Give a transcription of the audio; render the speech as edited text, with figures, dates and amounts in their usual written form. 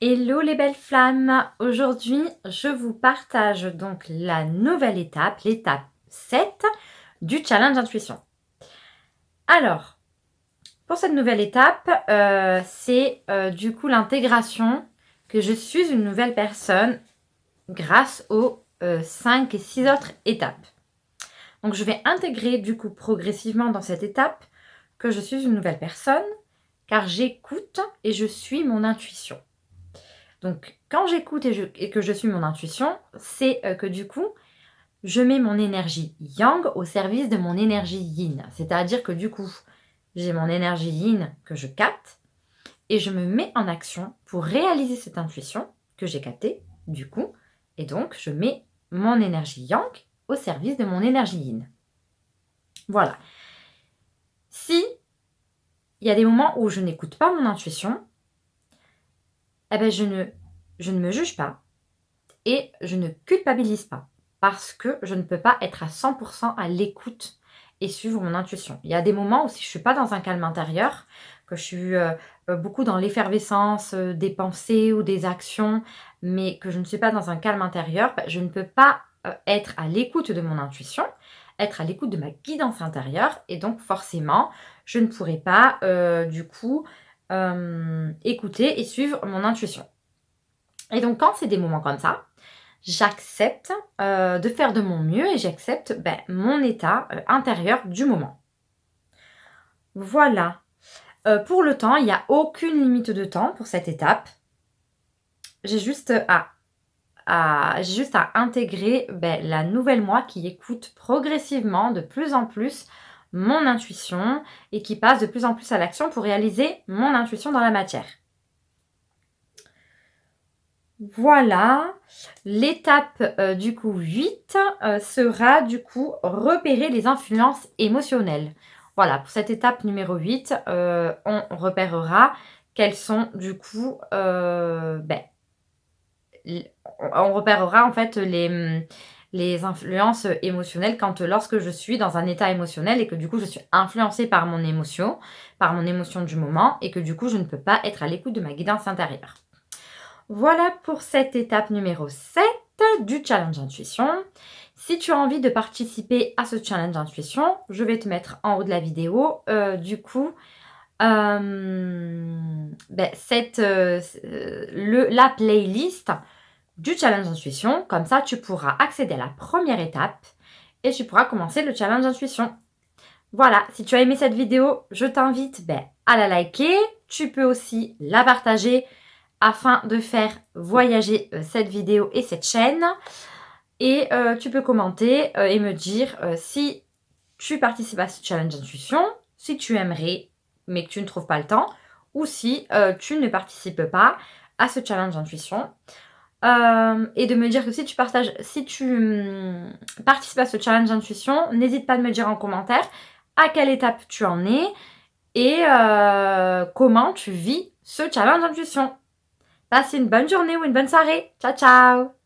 Hello les belles flammes! Aujourd'hui, je vous partage donc la nouvelle étape, l'étape 7 du challenge intuition. Alors, pour cette nouvelle étape, c'est du coup l'intégration que je suis une nouvelle personne grâce aux 5 et 6 autres étapes. Donc, je vais intégrer du coup progressivement dans cette étape que je suis une nouvelle personne car j'écoute et je suis mon intuition. Donc, quand j'écoute et que je suis mon intuition, c'est que du coup, je mets mon énergie yang au service de mon énergie yin. C'est-à-dire que du coup, j'ai mon énergie yin que je capte et je me mets en action pour réaliser cette intuition que j'ai captée, du coup. Et donc, je mets mon énergie yang au service de mon énergie yin. Voilà. Si il y a des moments où je n'écoute pas mon intuition, eh ben je ne me juge pas. Et je ne culpabilise pas parce que je ne peux pas être à 100% à l'écoute et suivre mon intuition. Il y a des moments où si je ne suis pas dans un calme intérieur, que je suis beaucoup dans l'effervescence des pensées ou des actions, mais que je ne suis pas dans un calme intérieur, je ne peux pas être à l'écoute de mon intuition, être à l'écoute de ma guidance intérieure et donc forcément, je ne pourrai pas du coup écouter et suivre mon intuition. Et donc quand c'est des moments comme ça, j'accepte de faire de mon mieux et j'accepte mon état intérieur du moment. Voilà. Pour le temps, il n'y a aucune limite de temps pour cette étape. J'ai juste à intégrer la nouvelle moi qui écoute progressivement de plus en plus mon intuition et qui passe de plus en plus à l'action pour réaliser mon intuition dans la matière. Voilà, l'étape du coup 8 sera du coup repérer les influences émotionnelles. Voilà, pour cette étape numéro 8, on repérera quelles sont du coup, on repérera en fait les influences émotionnelles lorsque je suis dans un état émotionnel et que du coup je suis influencée par mon émotion du moment et que du coup je ne peux pas être à l'écoute de ma guidance intérieure. Voilà pour cette étape numéro 7 du challenge intuition. Si tu as envie de participer à ce challenge intuition, je vais te mettre en haut de la vidéo la playlist du challenge intuition. Comme ça, tu pourras accéder à la première étape et tu pourras commencer le challenge intuition. Voilà, si tu as aimé cette vidéo, je t'invite à la liker. Tu peux aussi la partager afin de faire voyager cette vidéo et cette chaîne. Et tu peux commenter et me dire si tu participes à ce challenge intuition, si tu aimerais mais que tu ne trouves pas le temps, ou si tu ne participes pas à ce challenge intuition. Et de me dire que si tu participes à ce challenge intuition, n'hésite pas à me dire en commentaire à quelle étape tu en es et comment tu vis ce challenge intuition. Passe une bonne journée ou une bonne soirée. Ciao, ciao!